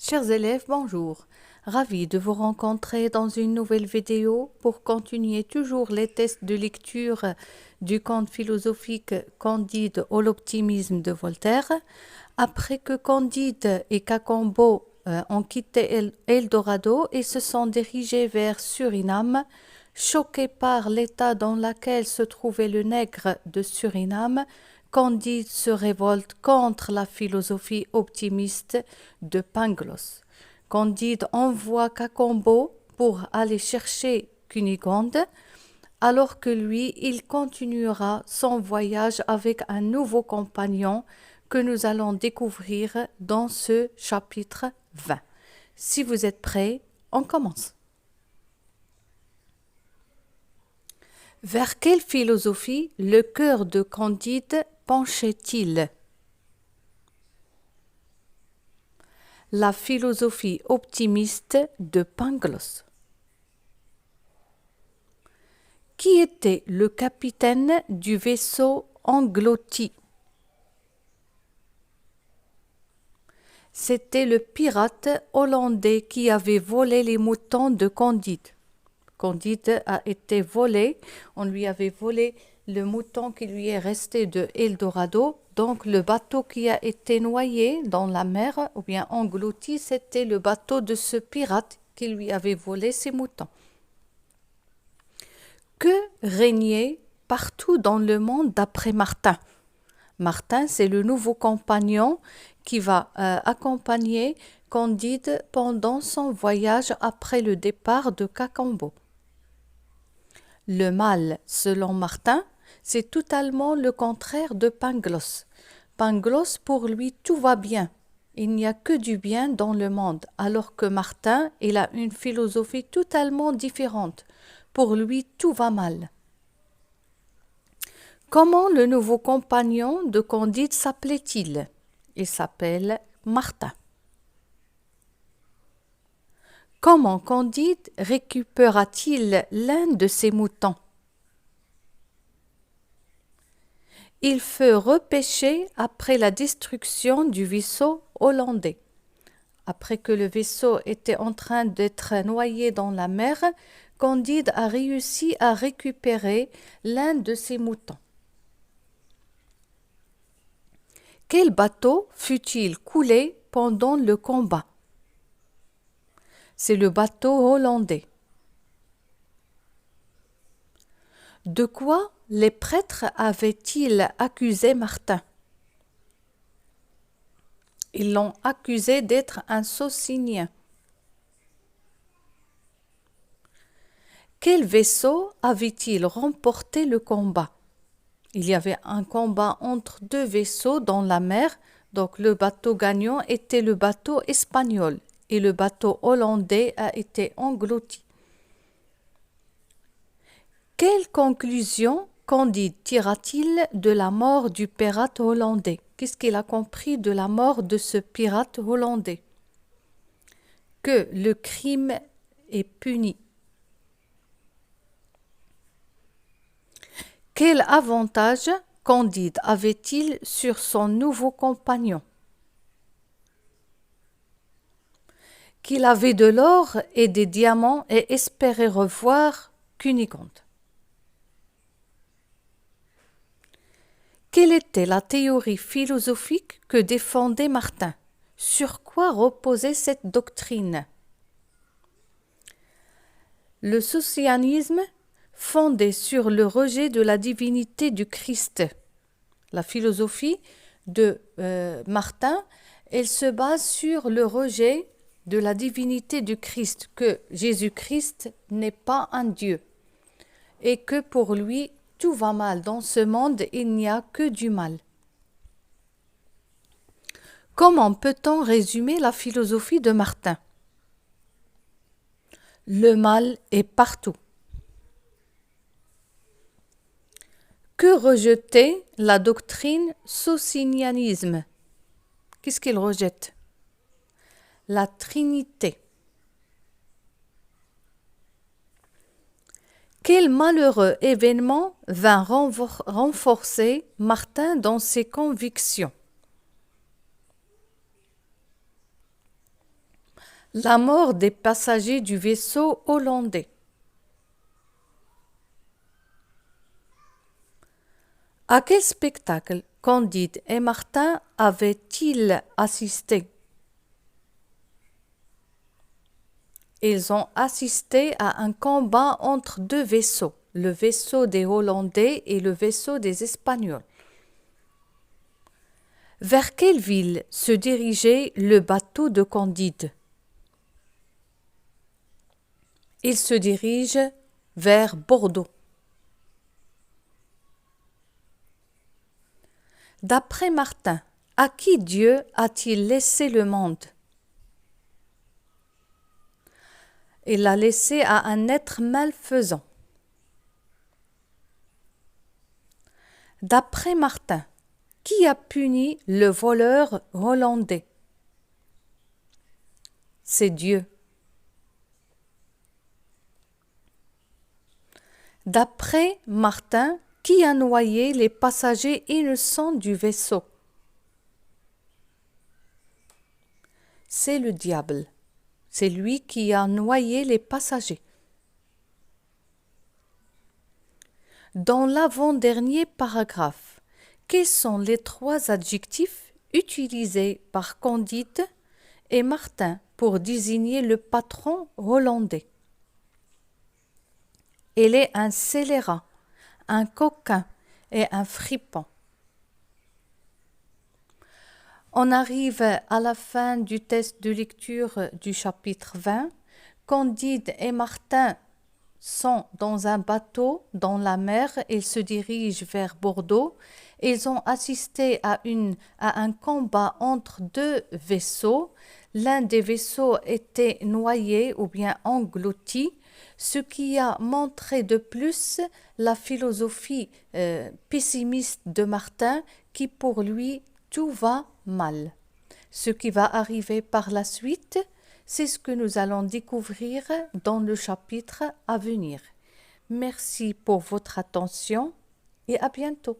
Chers élèves, bonjour. Ravi de vous rencontrer dans une nouvelle vidéo pour continuer toujours les tests de lecture du conte philosophique Candide ou l'optimisme de Voltaire. Après que Candide et Cacambo ont quitté Eldorado et se sont dirigés vers Suriname, choqués par l'état dans lequel se trouvait le nègre de Suriname, Candide se révolte contre la philosophie optimiste de Pangloss. Candide envoie Cacambo pour aller chercher Cunégonde, alors que lui, il continuera son voyage avec un nouveau compagnon que nous allons découvrir dans ce chapitre 20. Si vous êtes prêts, on commence. Vers quelle philosophie le cœur de Candide penchait-il? La philosophie optimiste de Pangloss. Qui était le capitaine du vaisseau englouti? C'était le pirate hollandais qui avait volé les moutons de Candide. Candide a été volé, on lui avait volé le mouton qui lui est resté de Eldorado. Donc le bateau qui a été noyé dans la mer ou bien englouti, c'était le bateau de ce pirate qui lui avait volé ses moutons. Que régnait partout dans le monde d'après Martin? Martin, c'est le nouveau compagnon qui va accompagner Candide pendant son voyage après le départ de Cacambo. Le mal, selon Martin, c'est totalement le contraire de Pangloss. Pangloss, pour lui, tout va bien. Il n'y a que du bien dans le monde, alors que Martin, il a une philosophie totalement différente. Pour lui, tout va mal. Comment le nouveau compagnon de Candide s'appelait-il? Il s'appelle Martin. Comment Candide récupéra-t-il l'un de ses moutons? Il fut repêché après la destruction du vaisseau hollandais. Après que le vaisseau était en train d'être noyé dans la mer, Candide a réussi à récupérer l'un de ses moutons. Quel bateau fut-il coulé pendant le combat? C'est le bateau hollandais. De quoi les prêtres avaient-ils accusé Martin? Ils l'ont accusé d'être un Socinien. Quel vaisseau avait-il remporté le combat? Il y avait un combat entre deux vaisseaux dans la mer, donc le bateau gagnant était le bateau espagnol et le bateau hollandais a été englouti. Quelle conclusion Candide tira-t-il de la mort du pirate hollandais? Qu'est-ce qu'il a compris de la mort de ce pirate hollandais? Que le crime est puni. Quel avantage Candide avait-il sur son nouveau compagnon? Qu'il avait de l'or et des diamants et espérait revoir Cunégonde. Quelle était la théorie philosophique que défendait Martin? Sur quoi reposait cette doctrine? Le socianisme fondé sur le rejet de la divinité du Christ. La philosophie de Martin, elle se base sur le rejet de la divinité du Christ, que Jésus-Christ n'est pas un Dieu et que pour lui, tout va mal. Dans ce monde, il n'y a que du mal. Comment peut-on résumer la philosophie de Martin? Le mal est partout. Que rejetait la doctrine socinianisme? Qu'est-ce qu'il rejette? La Trinité. Quel malheureux événement vint renforcer Martin dans ses convictions? La mort des passagers du vaisseau hollandais. À quel spectacle Candide et Martin avaient-ils assisté? Ils ont assisté à un combat entre deux vaisseaux, le vaisseau des Hollandais et le vaisseau des Espagnols. Vers quelle ville se dirigeait le bateau de Candide? Il se dirige vers Bordeaux. D'après Martin, à qui Dieu a-t-il laissé le monde? Il l'a laissé à un être malfaisant. D'après Martin, qui a puni le voleur hollandais? C'est Dieu. D'après Martin, qui a noyé les passagers innocents du vaisseau? C'est le diable. C'est lui qui a noyé les passagers. Dans l'avant-dernier paragraphe, quels sont les trois adjectifs utilisés par Candide et Martin pour désigner le patron hollandais? Il est un scélérat, un coquin et un fripon. On arrive à la fin du test de lecture du chapitre 20. Candide et Martin sont dans un bateau dans la mer. Ils se dirigent vers Bordeaux. Ils ont assisté à un combat entre deux vaisseaux. L'un des vaisseaux était noyé ou bien englouti, ce qui a montré de plus la philosophie pessimiste de Martin qui pour lui tout va mal. Ce qui va arriver par la suite, c'est ce que nous allons découvrir dans le chapitre à venir. Merci pour votre attention et à bientôt.